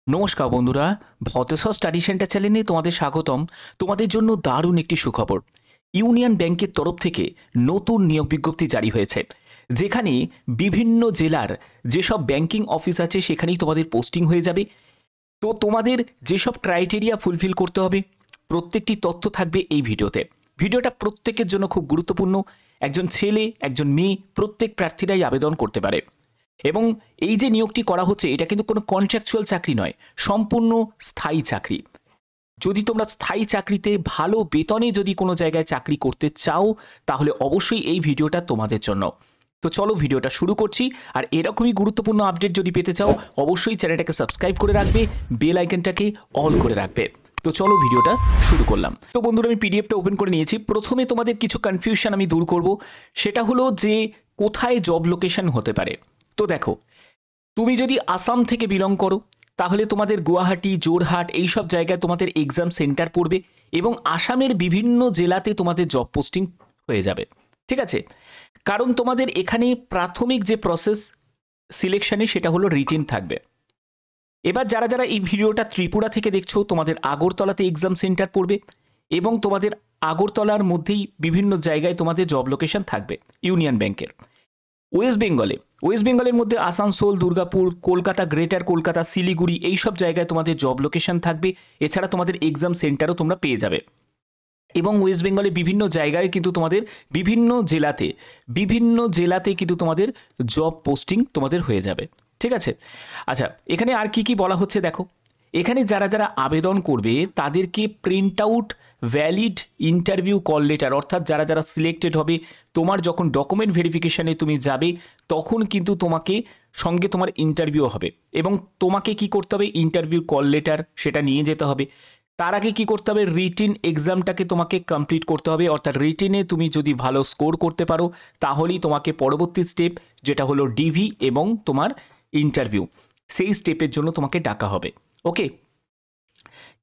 নমস্কার বন্ধুরা, ভতেশ্বর study centre চ্যানেলে তোমাদের স্বাগতম। তোমাদের জন্য দারুণ একটি সুখবর। ইউনিয়ন ব্যাংকের তরফ থেকে নতুন নিয়োগ বিজ্ঞপ্তি জারি হয়েছে, যেখানে বিভিন্ন জেলার যেসব ব্যাংকিং অফিস আছে সেখানেই তোমাদের পোস্টিং হয়ে যাবে। তো তোমাদের যেসব ক্রাইটেরিয়া ফুলফিল করতে হবে প্রত্যেকটি তথ্য থাকবে এই ভিডিওতে। ভিডিওটা প্রত্যেকের জন্য খুব গুরুত্বপূর্ণ। একজন ছেলে, একজন মেয়ে, প্রত্যেক প্রার্থীরাই আবেদন করতে পারে। এবং এই যে নিয়োগটি করা হচ্ছে এটা কিন্তু কোনো কন্ট্রাকচুয়াল চাকরি নয়, সম্পূর্ণ স্থায়ী চাকরি। যদি তোমরা স্থায়ী চাকরিতে ভালো বেতনে যদি কোনো জায়গায় চাকরি করতে চাও, তাহলে অবশ্যই এই ভিডিওটা তোমাদের জন্য। তো চলো ভিডিওটা শুরু করছি। আর এরকমই গুরুত্বপূর্ণ আপডেট যদি পেতে চাও, অবশ্যই চ্যানেলটাকে সাবস্ক্রাইব করে রাখবে, বেল আইকনটাকে অল করে রাখবে। তো চলো ভিডিওটা শুরু করলাম। তো বন্ধুরা, আমি পিডিএফটা ওপেন করে নিয়েছি। প্রথমে তোমাদের কিছু কনফিউশন আমি দূর করব, সেটা হলো যে কোথায় জব লোকেশন হতে পারে। তো দেখো, তুমি যদি আসাম থেকে বিলং করো, তাহলে তোমাদের গুয়াহাটি, জোরহাট এইসব জায়গায় তোমাদের এক্সাম সেন্টার পড়বে এবং আসামের বিভিন্ন জেলাতে তোমাদের জব পোস্টিং হয়ে যাবে। ঠিক আছে? কারণ তোমাদের এখানে প্রাথমিক যে প্রসেস সিলেকশনে সেটা হলো রিটেন থাকবে। এবার যারা যারা এই ভিডিওটা ত্রিপুরা থেকে দেখছো, তোমাদের আগরতলাতে এক্সাম সেন্টার পড়বে এবং তোমাদের আগরতলার মধ্যেই বিভিন্ন জায়গায় তোমাদের জব লোকেশন থাকবে ইউনিয়ন ব্যাংকের। ওয়েস্ট বেঙ্গলের মধ্যে আসানসোল, দুর্গাপুর, কলকাতা, গ্রেটার কলকাতা, শিলিগুড়ি এইসব জায়গায় তোমাদের জব লোকেশন থাকবে। এছাড়া তোমাদের এক্সাম সেন্টারও তোমরা পেয়ে যাবে। এবং ওয়েস্ট বেঙ্গলে বিভিন্ন জায়গায় কিন্তু তোমাদের বিভিন্ন জেলাতে কিন্তু তোমাদের জব পোস্টিং তোমাদের হয়ে যাবে। ঠিক আছে? আচ্ছা, এখানে আর কি কি বলা হচ্ছে দেখো। এখানে যারা যারা আবেদন করবে তাদেরকে print out valid interview call letter, অর্থাৎ যারা যারা সিলেক্টেড হবে, তোমার যখন ডকুমেন্ট ভেরিফিকেশানে তুমি যাবে তখন কিন্তু তোমাকে সঙ্গে তোমার ইন্টারভিউ হবে এবং তোমাকে কি করতে হবে, ইন্টারভিউ কল লেটার সেটা নিয়ে যেতে হবে। তার আগে কি করতে হবে, রিটিন এক্সামটাকে তোমাকে কমপ্লিট করতে হবে। অর্থাৎ রিটিনে তুমি যদি ভালো স্কোর করতে পারো তাহলেই তোমাকে পরবর্তী স্টেপ, যেটা হলো ডিভি এবং তোমার ইন্টারভিউ, সেই স্টেপের জন্য তোমাকে ডাকা হবে। ওকে,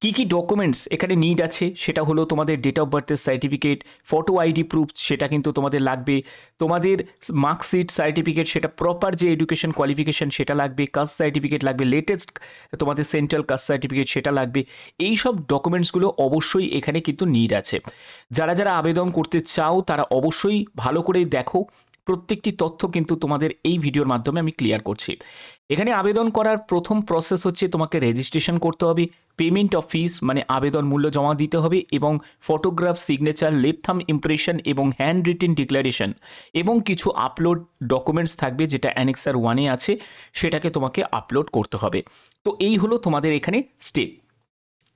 কি কি ডকুমেন্টস এখানে নিড আছে সেটা হলো তোমাদের ডেট অফ বার্থের সার্টিফিকেট, ফটো আইডি প্রুফ সেটা কিন্তু তোমাদের লাগবে, তোমাদের মার্কশিট সার্টিফিকেট, সেটা প্রপার যে এডুকেশন কোয়ালিফিকেশন সেটা লাগবে, কাস্ট সার্টিফিকেট লাগবে, লেটেস্ট তোমাদের সেন্ট্রাল কাস্ট সার্টিফিকেট সেটা লাগবে। এই সব ডকুমেন্টসগুলো অবশ্যই এখানে কিন্তু নিড আছে। যারা যারা আবেদন করতে চাও তারা অবশ্যই ভালো করে দেখো, প্রত্যেকটি তথ্য কিন্তু তোমাদের এই ভিডিওর মাধ্যমে আমি ক্লিয়ার করছি। এখানে আবেদন করার প্রথম প্রসেস হচ্ছে তোমাকে রেজিস্ট্রেশন করতে হবে, পেমেন্ট অফ ফিস মানে আবেদন মূল্য জমা দিতে হবে এবং photograph, signature, left thumb impression এবং হ্যান্ড রিটেন ডিক্লারেশন এবং কিছু আপলোড ডকুমেন্টস থাকবে, যেটা অ্যানেক্সার 1-এ আছে, সেটাকে তোমাকে আপলোড করতে হবে। তো এই হলো তোমাদের এখানে স্টেপ।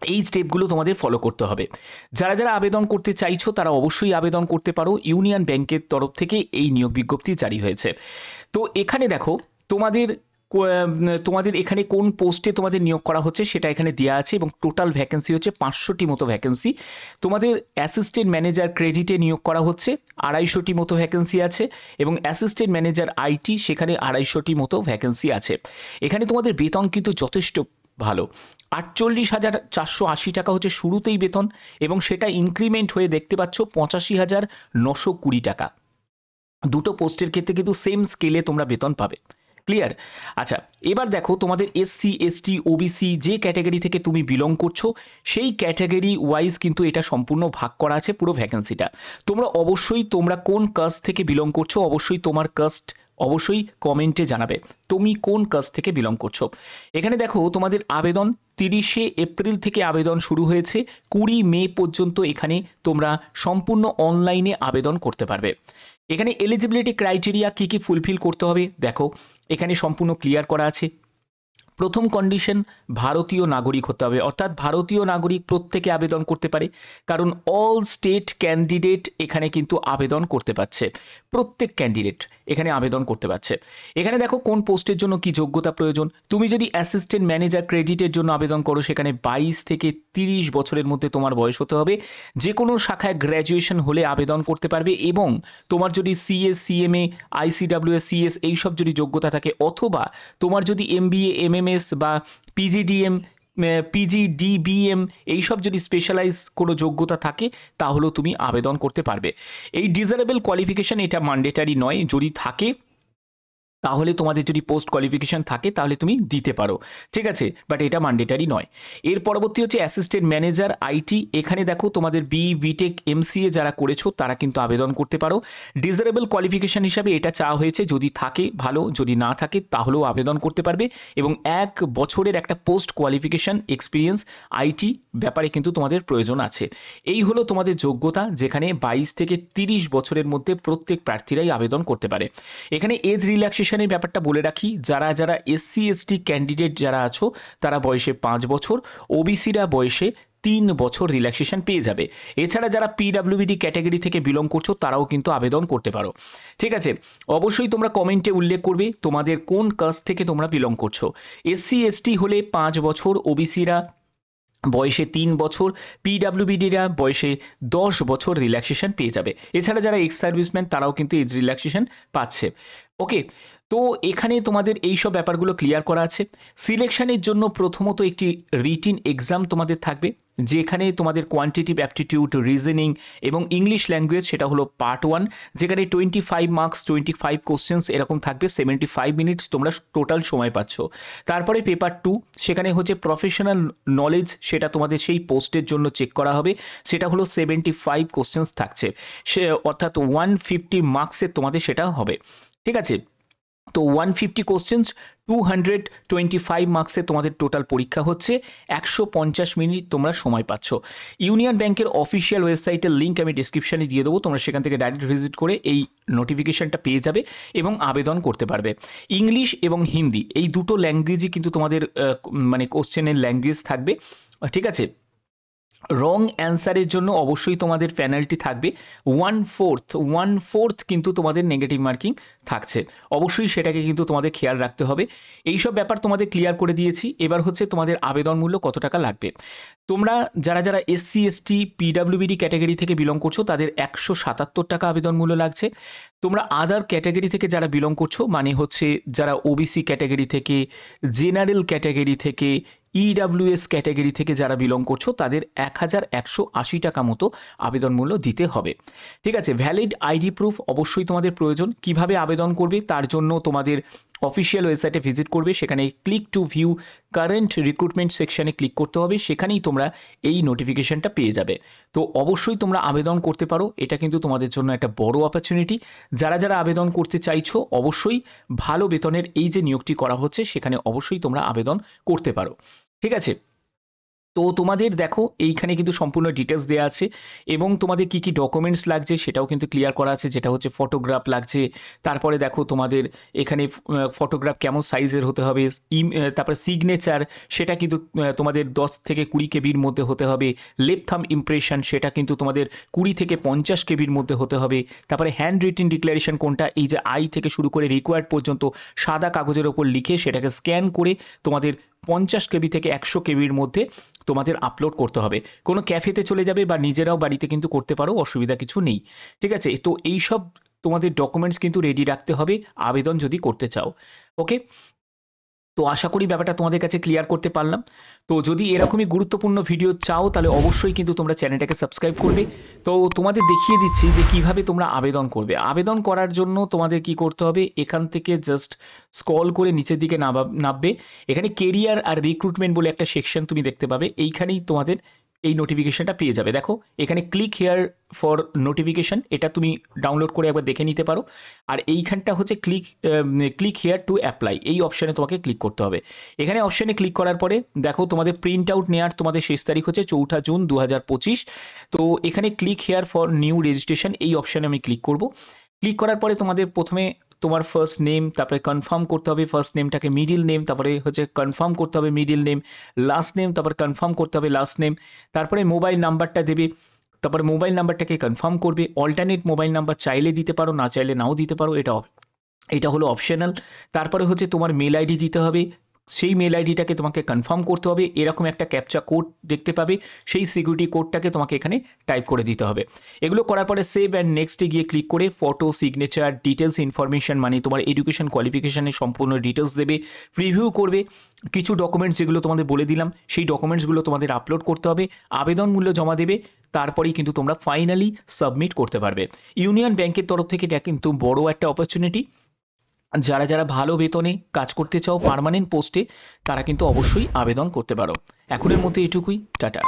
এই স্টেপগুলো তোমাদের ফলো করতে হবে। যারা যারা আবেদন করতে চাইছো তারা অবশ্যই আবেদন করতে পারো। ইউনিয়ন ব্যাংকের তরফ থেকে এই নিয়োগ বিজ্ঞপ্তি জারি হয়েছে। তো এখানে দেখো, তোমাদের তোমাদের এখানে কোন পোস্টে তোমাদের নিয়োগ করা হচ্ছে সেটা এখানে দেওয়া আছে এবং টোটাল ভ্যাকেন্সি হচ্ছে 500টি মতো ভ্যাকেন্সি। তোমাদের অ্যাসিস্ট্যান্ট ম্যানেজার ক্রেডিটে নিয়োগ করা হচ্ছে, 250টি মতো ভ্যাকেন্সি আছে এবং অ্যাসিস্ট্যান্ট ম্যানেজার আইটি সেখানে 250টি মতো ভ্যাকেন্সি আছে। এখানে তোমাদের বেতন কিন্তু যথেষ্ট ভালো। 48,480 টাকা হচ্ছে শুরুতেই বেতন এবং সেটা ইনক্রিমেন্ট হয়ে দেখতে পাচ্ছ 85,920 টাকা। দুটো পোস্টের ক্ষেত্রে কিন্তু সেম স্কেলে তোমরা বেতন পাবে। ক্লিয়ার? আচ্ছা, এবার দেখো তোমাদের এসসি, এসটি, ওবিসি যে ক্যাটাগরি থেকে তুমি বিলং করছো সেই ক্যাটাগরি ওয়াইজ কিন্তু এটা সম্পূর্ণ ভাগ করা আছে পুরো ভ্যাকেন্সিটা। তোমরা অবশ্যই তোমরা কোন কাস্ট থেকে বিলং করছো অবশ্যই তোমার কাস্ট অবশ্যই কমেন্টে জানাবে তুমি কোন কাস্ট থেকে বিলং করছো। এখানে দেখো তোমাদের আবেদন 30শে এপ্রিল থেকে আবেদন শুরু হয়েছে, 20 মে পর্যন্ত এখানে তোমরা সম্পূর্ণ অনলাইনে আবেদন করতে পারবে। এখানে এলিজিবিলিটি ক্রাইটেরিয়া কী কী ফুলফিল করতে হবে দেখো, এখানে সম্পূর্ণ ক্লিয়ার করা আছে। প্রথম কন্ডিশন, ভারতীয় নাগরিক হতে হবে, অর্থাৎ ভারতীয় নাগরিক প্রত্যেকে আবেদন করতে পারে, কারণ অল স্টেট ক্যান্ডিডেট এখানে কিন্তু আবেদন করতে পারছে, প্রত্যেক ক্যান্ডিডেট এখানে আবেদন করতে পারছে। এখানে দেখো কোন পোস্টের জন্য কি যোগ্যতা প্রয়োজন। তুমি যদি অ্যাসিস্ট্যান্ট ম্যানেজার ক্রেডিটের জন্য আবেদন করো সেখানে 22 থেকে 30 বছরের মধ্যে তোমার বয়স হতে হবে, যে কোনো শাখায় গ্র্যাজুয়েশন হলে আবেদন করতে পারবে এবং তোমার যদি সিএস, সিএমএ, আইসিডাব্লিউএস, সিএস এইসব যদি যোগ্যতা থাকে, অথবা তোমার যদি এমবিএ, এমএমএস বা পিজিডিএম, পিজিডিবিএম এইসব যদি স্পেশালাইজ কোনো যোগ্যতা থাকে তাহলেও তুমি আবেদন করতে পারবে। এই ডিজারেবল কোয়ালিফিকেশান এটা ম্যান্ডেটারি নয়, যদি থাকে তাহলে তোমাদের যদি পোস্ট কোয়ালিফিকেশন থাকে তাহলে তুমি দিতে পারো, ঠিক আছে, বাট এটা ম্যান্ডেটারি নয়। এর পরবর্তী হচ্ছে অ্যাসিস্ট্যান্ট ম্যানেজার আইটি। এখানে দেখো তোমাদের বিটেক এমসিএ যারা করেছো তারা কিন্তু আবেদন করতে পারো। ডিজারেবল কোয়ালিফিকেশন হিসাবে এটা চাওয়া হয়েছে, যদি থাকে ভালো, যদি না থাকে তাহলেও আবেদন করতে পারবে। এবং 1 বছরের একটা পোস্ট কোয়ালিফিকেশন এক্সপিরিয়েন্স আইটি ব্যাপারে কিন্তু তোমাদের প্রয়োজন আছে। এই হলো তোমাদের যোগ্যতা, যেখানে 22 থেকে 30 বছরের মধ্যে প্রত্যেক প্রার্থীরাই আবেদন করতে পারে। এখানে এজ রিল্যাক্সেশনের ব্যাপারটা বলে রাখি, যারা যারা এসসি এসটি ক্যান্ডিডেট যারা আছো তারা বয়সে 5 বছর, ওবিসিরা বয়সে 3 বছর রিল্যাক্সেশন পেয়ে যাবে। এছাড়া যারা পিডাব্লিউবিডি ক্যাটাগরি থেকে বিলং করছো তারাও কিন্তু আবেদন করতে পারো, ঠিক আছে। অবশ্যই তোমরা কমেন্টে উল্লেখ করবে তোমাদের কোন কাস্ট থেকে তোমরা বিলং করছো। এসসি এসটি হলে 5 বছর, ওবিসিরা বয়সে 3 বছর, পিডাব্লিউবিডিরা বয়সে 10 বছর রিল্যাক্সেশন পেয়ে যাবে। এছাড়া যারা এক্স সার্ভিসম্যান তারাও কিন্তু এজ রিল্যাক্সেশন পাচ্ছে। ওকে, তো এখানে তোমাদের এই সব ব্যাপারগুলো ক্লিয়ার করা আছে। সিলেকশনের জন্য প্রথমত একটি রিটিন এক্সাম তোমাদের থাকবে, যেখানে তোমাদের কোয়ান্টিটিভ অ্যাপটিটিউড, রিজনিং এবং ইংলিশ ল্যাঙ্গুয়েজ, সেটা হলো পার্ট 1, যেখানে 25 মার্কস, 25 কোশ্চেন্স এরকম থাকবে, 75 মিনিটস তোমরা টোটাল সময় পাচ্ছ। তারপরে পেপার 2, সেখানে হচ্ছে প্রফেশনাল নলেজ, সেটা তোমাদের সেই পোস্টের জন্য চেক করা হবে, সেটা হলো 75 কোশ্চেন্স থাকছে, সে অর্থাৎ 150 মার্কসের তোমাদের সেটা হবে, ঠিক আছে। তো 150 কোশ্চেন্স, 225 মার্কসে তোমাদের টোটাল পরীক্ষা হচ্ছে, 150 মিনিট তোমরা সময় পাচ্ছ। ইউনিয়ন ব্যাংকের অফিসিয়াল ওয়েবসাইটের লিঙ্ক আমি ডিসক্রিপশানে দিয়ে দেবো, তোমরা সেখান থেকে ডাইরেক্ট ভিজিট করে এই নোটিফিকেশানটা পেয়ে যাবে এবং আবেদন করতে পারবে। ইংলিশ এবং হিন্দি এই দুটো ল্যাঙ্গুয়েজই কিন্তু তোমাদের মানে কোশ্চেনের ল্যাঙ্গুয়েজ থাকবে, ঠিক আছে। রং অ্যান্সারের জন্য অবশ্যই তোমাদের পেনাল্টি থাকবে, 1/4 কিন্তু তোমাদের নেগেটিভ মার্কিং থাকছে, অবশ্যই সেটাকে কিন্তু তোমাদের খেয়াল রাখতে হবে। এই সব ব্যাপার তোমাদের ক্লিয়ার করে দিয়েছি। এবার হচ্ছে তোমাদের আবেদন মূল্য কত টাকা লাগবে। তোমরা যারা যারা এসসি এসটি পিডাব্লিউবিডি ক্যাটাগরি থেকে বিলং করছো তাদের 177 টাকা আবেদন মূল্য লাগছে। তোমরা আদার ক্যাটাগরি থেকে যারা বিলং করছো, মানে হচ্ছে যারা ওবিসি ক্যাটাগরি থেকে, জেনারেল ক্যাটাগরি থেকে, ইডাব্লিউএস ক্যাটাগরি থেকে যারা বিলং করছো তাদের 1180 টাকা মতো আবেদন মূল্য দিতে হবে, ঠিক আছে। ভ্যালিড আইডি প্রুফ অবশ্যই তোমাদের প্রয়োজন। কিভাবে আবেদন করবে তার জন্য তোমাদের অফিসিয়াল ওয়েবসাইটে ভিজিট করবে, সেখানে click to view current recruitment সেকশানে ক্লিক করতে হবে, সেখানেই তোমরা এই নোটিফিকেশানটা পেয়ে যাবে। তো অবশ্যই তোমরা আবেদন করতে পারো, এটা কিন্তু তোমাদের জন্য একটা বড় অপরচুনিটি। যারা যারা আবেদন করতে চাইছো অবশ্যই ভালো বেতনের এই যে নিয়োগটি করা হচ্ছে সেখানে অবশ্যই তোমরা আবেদন করতে পারো, ঠিক আছে। তো তোমাদের দেখো এইখানে কিন্তু সম্পূর্ণ ডিটেলস দেওয়া আছে এবং তোমাদের কি কি ডকুমেন্টস লাগছে সেটাও কিন্তু ক্লিয়ার করা আছে, যেটা হচ্ছে ফটোগ্রাফ লাগছে। তারপরে দেখো তোমাদের এখানে ফটোগ্রাফ কেমন সাইজের হতে হবে, তারপরে সিগনেচার সেটা কিন্তু তোমাদের 10 থেকে 20 কেবির মধ্যে হতে হবে। লেফট থাম্ব ইমপ্রেশন সেটা কিন্তু তোমাদের 20 থেকে 50 কেবির মধ্যে হতে হবে। তারপরে হ্যান্ড রিটেন ডিক্লারেশন কোনটা, এই যে আই থেকে শুরু করে রিকোয়ার্ড পর্যন্ত সাদা কাগজের ওপর লিখে সেটাকে স্ক্যান করে তোমাদের 50 কেবি থেকে 100 কেবির মধ্যে তোমাদের আপলোড করতে হবে। কোনো ক্যাফেতে চলে যাবে বা নিজেরাও বাড়িতে কিন্তু করতে পারো, অসুবিধা কিছু নেই, ঠিক আছে। তো এই সব তোমাদের ডকুমেন্টস কিন্তু রেডি রাখতে হবে আবেদন যদি করতে চাও, ওকে। তো আশা করি ব্যাপারটা তোমাদের কাছে ক্লিয়ার করতে পারলাম। তো যদি এরকমই গুরুত্বপূর্ণ ভিডিও চাও তাহলে অবশ্যই কিন্তু তোমরা চ্যানেলটাকে সাবস্ক্রাইব করবে। তো তোমাদের দেখিয়ে দিচ্ছি যে কিভাবে তোমরা আবেদন করবে। আবেদন করার জন্য তোমাদের কি করতে হবে, এখান থেকে জাস্ট স্ক্রল করে নিচের দিকে নামবে, এখানে কেরিয়ার আর রিক্রুটমেন্ট বলে একটা সেকশন তুমি দেখতে পাবে, এইখানেই তোমাদের এই নোটিফিকেশনটা পেয়ে যাবে। দেখো এখানে ক্লিক হেয়ার ফর নোটিফিকেশন, এটা তুমি ডাউনলোড করে একবার দেখে নিতে পারো। আর এইখানটা হচ্ছে ক্লিক হেয়ার টু অ্যাপ্লাই, এই অপশানে তোমাকে ক্লিক করতে হবে। এখানে অপশানে ক্লিক করার পরে দেখো তোমাদের প্রিন্ট আউট নেওয়ার তোমাদের শেষ তারিখ হচ্ছে 4 জুন 2025। তো এখানে click here for new registration এই অপশানে আমি ক্লিক করব। ক্লিক করার পরে তোমাদের প্রথমে তোমার ফার্স্ট নেম, তারপরে কনফার্ম করতে হবে ফার্স্ট নেমটাকে, মিডিল নেম, তারপরে হচ্ছে কনফার্ম করতে হবে মিডিল নেম, লাস্ট নেম, তারপরে কনফার্ম করতে হবে লাস্ট নেম, তারপরে মোবাইল নাম্বারটা দেবে, তারপরে মোবাইল নাম্বারটাকে কনফার্ম করবে। অল্টারনেট মোবাইল নাম্বার চাইলে দিতে পারো, না চাইলে নাও দিতে পারো, এটা হলো অপশনাল। তারপরে হচ্ছে তোমার মেল আইডি দিতে হবে, সেই মেল আইডিটাকে তোমাকে কনফার্ম করতে হবে। এরকম একটা ক্যাপচা কোড দেখতে পাবে, সেই সিকিউরিটি কোডটাকে তোমাকে এখানে টাইপ করে দিতে হবে। এগুলো করার পরে সেভ অ্যান্ড নেক্সটে গিয়ে ক্লিক করে ফটো, সিগনেচার, ডিটেলস ইনফরমেশন মানে তোমার এডুকেশন কোয়ালিফিকেশানের সম্পূর্ণ ডিটেলস দেবে, প্রিভিউ করবে। কিছু ডকুমেন্টস যেগুলো তোমাদের বলে দিলাম সেই ডকুমেন্টসগুলো তোমাদের আপলোড করতে হবে, আবেদন মূল্য জমা দেবে, তারপরেই কিন্তু তোমরা ফাইনালি সাবমিট করতে পারবে। ইউনিয়ন ব্যাংকের তরফ থেকে এটা কিন্তু বড় একটা অপরচুনিটি। যারা যারা ভালো বেতনে কাজ করতে চাও পার্মানেন্ট পোস্টে, তারা কিন্তু অবশ্যই আবেদন করতে পারো। এখনের মধ্যে এটুকুই, টাটা।